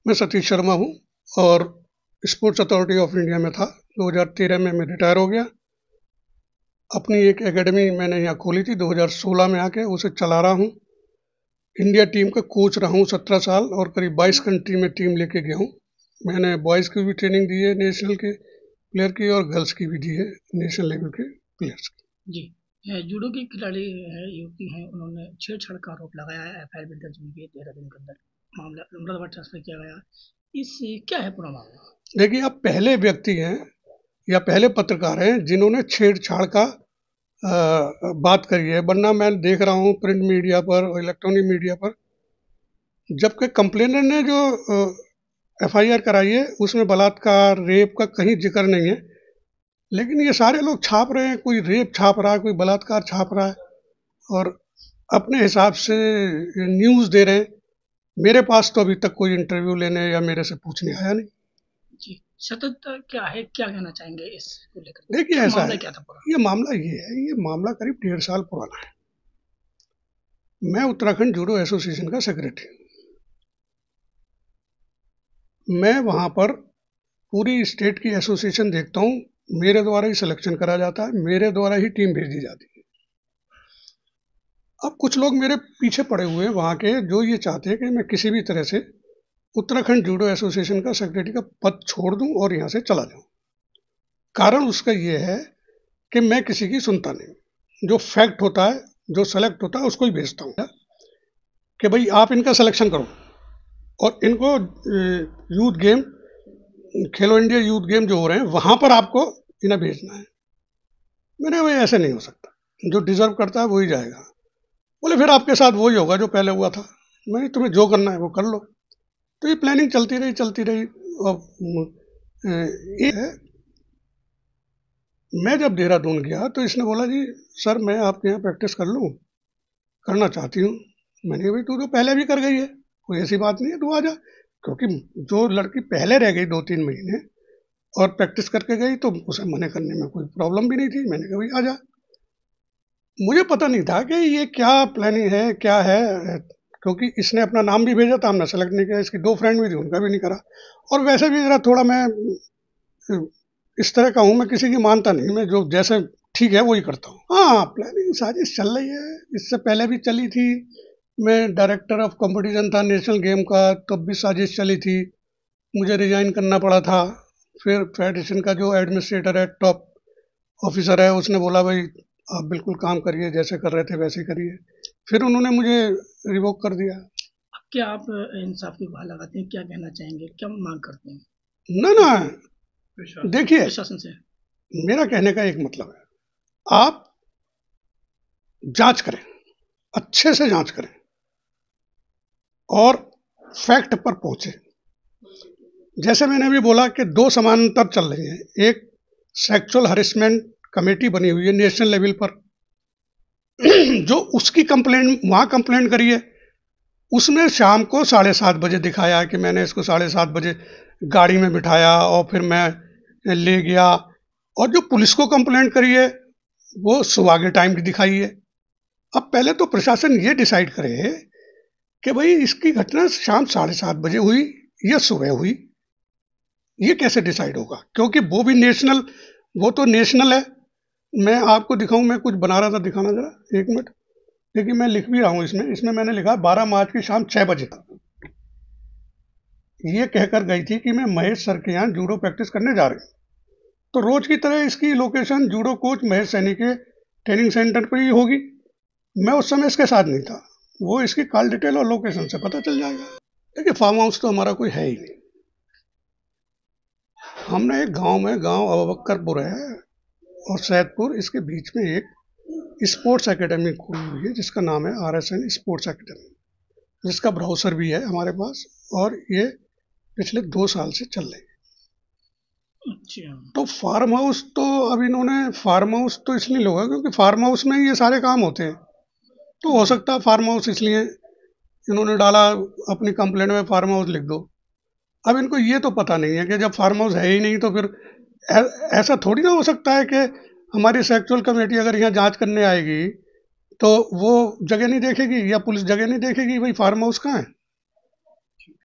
मैं सतीश शर्मा हूँ और स्पोर्ट्स अथॉरिटी ऑफ इंडिया में था। 2013 में मैं रिटायर हो गया। अपनी एक एकेडमी मैंने यहाँ खोली थी 2016 में आके, उसे चला रहा हूँ। इंडिया टीम का कोच रहा हूँ 17 साल और करीब 22 कंट्री में टीम लेके गया हूँ। मैंने बॉयज़ की भी ट्रेनिंग दी है नेशनल के प्लेयर की, और गर्ल्स की भी दी है नेशनल लेवल के प्लेयर्स की। जी। जूडो की खिलाड़ी है, युवती हैं, उन्होंने छेड़छाड़ का आरोप लगाया है। एफआईआर भी दर्ज हुई है, 13 दिन के अंदर मामला अहमदाबाद ट्रांसफर किया गया। इससे क्या है पूरा मामला? देखिए, आप पहले व्यक्ति हैं या पहले पत्रकार हैं जिन्होंने छेड़छाड़ का बात करी है, वरना मैं देख रहा हूँ प्रिंट मीडिया पर और इलेक्ट्रॉनिक मीडिया पर, जबकि कंप्लेनर ने जो एफआईआर कराई है उसमें बलात्कार रेप का कहीं जिक्र नहीं है, लेकिन ये सारे लोग छाप रहे हैं, कोई रेप छाप रहा है, कोई बलात्कार छाप रहा है और अपने हिसाब से न्यूज़ दे रहे हैं। मेरे पास तो अभी तक कोई इंटरव्यू लेने या मेरे से पूछने आया नहीं। जी, सतत क्या है, क्या कहना चाहेंगे इसको लेकर? देखिए, ऐसा मामला है, क्या था पूरा? ये मामला करीब 1.5 साल पुराना है। मैं उत्तराखंड जूडो एसोसिएशन का सेक्रेटरी हूँ। मैं वहाँ पर पूरी स्टेट की एसोसिएशन देखता हूँ, मेरे द्वारा ही सिलेक्शन करा जाता है, मेरे द्वारा ही टीम भेजी जाती है। अब कुछ लोग मेरे पीछे पड़े हुए हैं वहाँ के, जो ये चाहते हैं कि मैं किसी भी तरह से उत्तराखंड जूडो एसोसिएशन का सेक्रेटरी का पद छोड़ दूं और यहाँ से चला जाऊं। कारण उसका ये है कि मैं किसी की सुनता नहीं, जो फैक्ट होता है, जो सेलेक्ट होता है, उसको ही भेजता हूँ कि भाई आप इनका सिलेक्शन करो और इनको यूथ गेम, खेलो इंडिया यूथ गेम जो हो रहे हैं वहाँ पर आपको इन्हें भेजना है। मैंने भाई ऐसे नहीं हो सकता, जो डिजर्व करता है वही जाएगा। बोले फिर आपके साथ वही होगा जो पहले हुआ था। मैंने, तुम्हें जो करना है वो कर लो। तो ये प्लानिंग चलती रही और ये है। मैं जब देहरादून गया तो इसने बोला, जी सर मैं आपके यहाँ प्रैक्टिस कर लूँ, करना चाहती हूँ। मैंने कहा भाई तू तो पहले भी कर गई है, कोई ऐसी बात नहीं है, तू आ जा। क्योंकि जो लड़की पहले रह गई 2-3 महीने और प्रैक्टिस करके गई तो उसे मना करने में कोई प्रॉब्लम भी नहीं थी। मैंने कहा भाई आ जा। मुझे पता नहीं था कि ये क्या प्लानिंग है, क्या है, क्योंकि इसने अपना नाम भी भेजा था, हमने सेलेक्ट नहीं किया। इसकी 2 फ्रेंड भी थी, उनका भी नहीं करा। और वैसे भी जरा थोड़ा मैं इस तरह का हूँ, मैं किसी की मानता नहीं, मैं जो जैसे ठीक है वही करता हूँ। हाँ, प्लानिंग साजिश चल रही है, इससे पहले भी चली थी। मैं डायरेक्टर ऑफ कंपटीशन था नेशनल गेम का, तब भी साजिश चली थी, मुझे रिजाइन करना पड़ा था। फिर फेडरेशन का जो एडमिनिस्ट्रेटर है, टॉप ऑफिसर है, उसने बोला भाई आप बिल्कुल काम करिए, जैसे कर रहे थे वैसे ही करिए। फिर उन्होंने मुझे रिवोक कर दिया। अब क्या आप इंसाफ की गुहार लगाते हैं? क्या कहना चाहेंगे, क्या मांग करते हैं ना ना, देखिए, प्रशासन से? मेरा कहने का एक मतलब है, आप जांच करें, अच्छे से जांच करें और फैक्ट पर पहुंचे। जैसे मैंने अभी बोला कि 2 समानांतर चल रही हैं। एक सेक्सुअल हरेसमेंट कमेटी बनी हुई है नेशनल लेवल पर, जो उसकी कंप्लेंट वहां कंप्लेंट करी है, उसमें शाम को 7:30 बजे दिखाया कि मैंने इसको 7:30 बजे गाड़ी में बिठाया और फिर मैं ले गया। और जो पुलिस को कंप्लेंट करी है वो सुबह के टाइम की दिखाई है। अब पहले तो प्रशासन ये डिसाइड करे कि भाई इसकी घटना शाम 7:30 बजे हुई या सुबह हुई, ये कैसे डिसाइड होगा? क्योंकि वो भी नेशनल, वो तो नेशनल है। मैं आपको दिखाऊं, मैं कुछ बना रहा था, दिखाना जरा, 1 मिनट। देखिए मैं लिख भी रहा हूं इसमें मैंने लिखा 12 मार्च की शाम 6 बजे तक ये कहकर गई थी कि मैं महेश सर के यहाँ जूडो प्रैक्टिस करने जा रही हूँ। तो रोज की तरह इसकी location judo coach Mahesh Saini के ट्रेनिंग सेंटर पर ही होगी। मैं उस समय इसके साथ नहीं था, वो इसकी कॉल डिटेल और लोकेशन से पता चल जाएगा। देखिए, फार्म हाउस तो हमारा कोई है ही नहीं। हमने एक गांव अबकरपुर है और सैदपुर, इसके बीच में एक स्पोर्ट्स एकेडमी खोली हुई है जिसका नाम है RSN स्पोर्ट्स एकेडमी, जिसका ब्राउजर भी है हमारे पास, और ये पिछले 2 साल से चल रही है। अच्छा। तो फार्म हाउस तो अब इन्होंने, फार्म हाउस तो इसलिए लोगा क्योंकि फार्म हाउस में ये सारे काम होते हैं, तो हो सकता है फार्म हाउस इसलिए इन्होंने डाला, अपनी कंप्लेंट में फार्म हाउस लिख दो। अब इनको ये तो पता नहीं है कि जब फार्म हाउस है ही नहीं तो फिर ऐसा थोड़ी ना हो सकता है कि हमारी सेक्चुअल कमेटी अगर यहाँ जांच करने आएगी तो वो जगह नहीं देखेगी या पुलिस जगह नहीं देखेगी भाई फार्म हाउस कहाँ है।